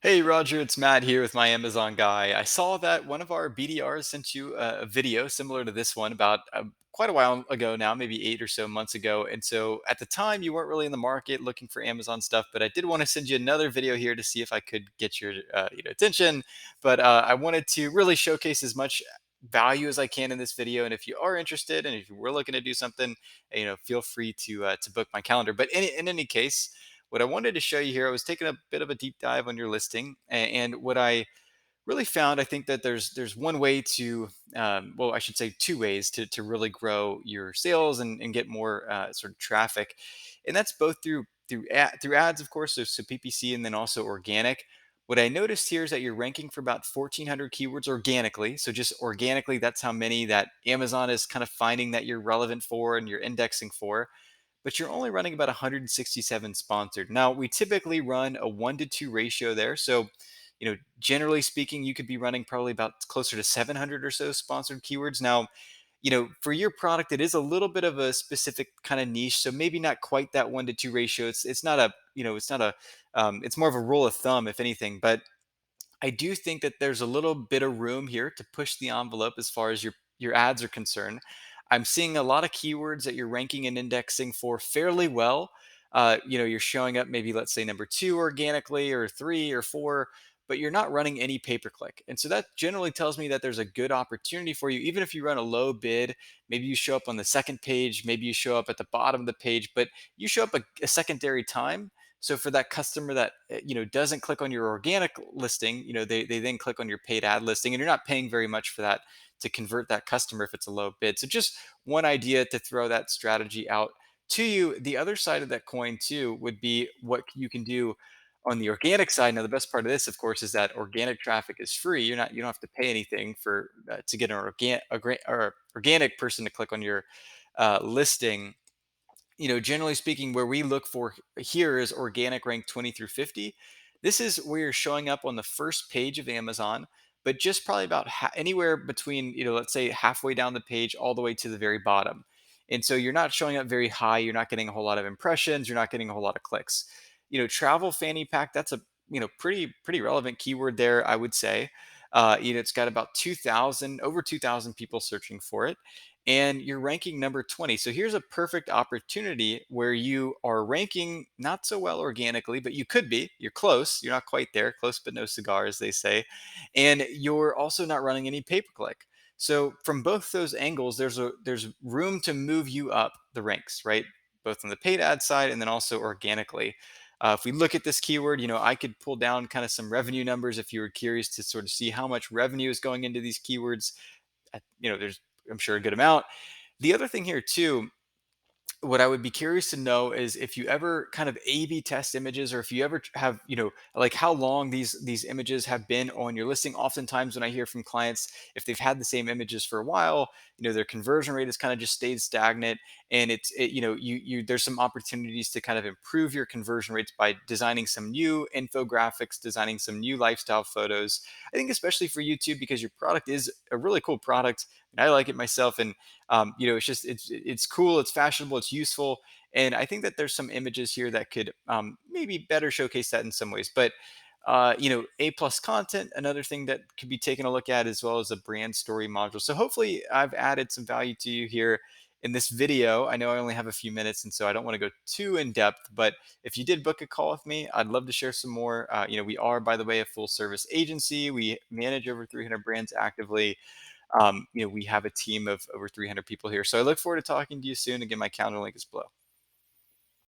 Hey Roger, it's Matt here with my Amazon guy. I saw that one of our BDRs sent you a video similar to this one about quite a while ago now, maybe 8 or so months ago. And so at the time, you weren't really in the market looking for Amazon stuff, but I did want to send you another video here to see if I could get your attention. But I wanted to really showcase as much value as I can in this video. And if you are interested, and if you were looking to do something, feel free to book my calendar. But in any case, what I wanted to show you here, I was taking a bit of a deep dive on your listing, and what I really found, I think that there's one way to, well, I should say two ways to really grow your sales and get more sort of traffic, and that's both through ads, of course, so PPC, and then also organic. What I noticed here is that you're ranking for about 1,400 keywords organically. So just organically, that's how many that Amazon is kind of finding that you're relevant for and you're indexing for, but you're only running about 167 sponsored. Now, we typically run a 1 to 2 ratio there. So, generally speaking, you could be running probably about closer to 700 or so sponsored keywords. Now, for your product, it is a little bit of a specific kind of niche. So maybe not quite that 1 to 2 ratio. It's not a, it's not a, it's more of a rule of thumb, if anything. But I do think that there's a little bit of room here to push the envelope as far as your ads are concerned. I'm seeing a lot of keywords that you're ranking and indexing for fairly well. You're showing up maybe, let's say, number two organically, or three or four, but you're not running any pay per click. And so that generally tells me that there's a good opportunity for you. Even if you run a low bid, maybe you show up on the second page, maybe you show up at the bottom of the page, but you show up a secondary time. So for that customer that doesn't click on your organic listing, they then click on your paid ad listing, and you're not paying very much for that to convert that customer if it's a low bid. So just one idea to throw that strategy out to you. The other side of that coin too would be what you can do on the organic side. Now, the best part of this, of course, is that organic traffic is free. You don't have to pay anything for to get an organic person to click on your listing. Generally speaking, where we look for here is organic rank 20 through 50. This is where you're showing up on the first page of Amazon, but just probably about anywhere between, let's say halfway down the page all the way to the very bottom. And so you're not showing up very high. You're not getting a whole lot of impressions. You're not getting a whole lot of clicks. Travel fanny pack, that's a, pretty relevant keyword there, I would say. It's got about 2,000, over 2,000 people searching for it, and you're ranking number 20. So here's a perfect opportunity where you are ranking not so well organically, but you could be. You're close. You're not quite there. Close but no cigar, as they say. And you're also not running any pay per click. So from both those angles, there's room to move you up the ranks, right? Both on the paid ad side and then also organically. If we look at this keyword, I could pull down kind of some revenue numbers if you were curious to sort of see how much revenue is going into these keywords. There's, I'm sure, a good amount. The other thing here too, what I would be curious to know is if you ever kind of A/B test images, or if you ever have, like how long these images have been on your listing. Oftentimes, when I hear from clients, if they've had the same images for a while, their conversion rate has kind of just stayed stagnant, and there's some opportunities to kind of improve your conversion rates by designing some new infographics, designing some new lifestyle photos. I think especially for you too, because your product is a really cool product, and I like it myself, and it's cool, it's fashionable, it's useful, and I think that there's some images here that could maybe better showcase that in some ways. But A plus content, another thing that could be taken a look at, as well as a brand story module. So hopefully I've added some value to you here in this video. I know I only have a few minutes, and so I don't want to go too in depth, but if you did book a call with me, I'd love to share some more. We are, by the way, a full service agency. We manage over 300 brands actively. We have a team of over 300 people here. So I look forward to talking to you soon. Again, my calendar link is below.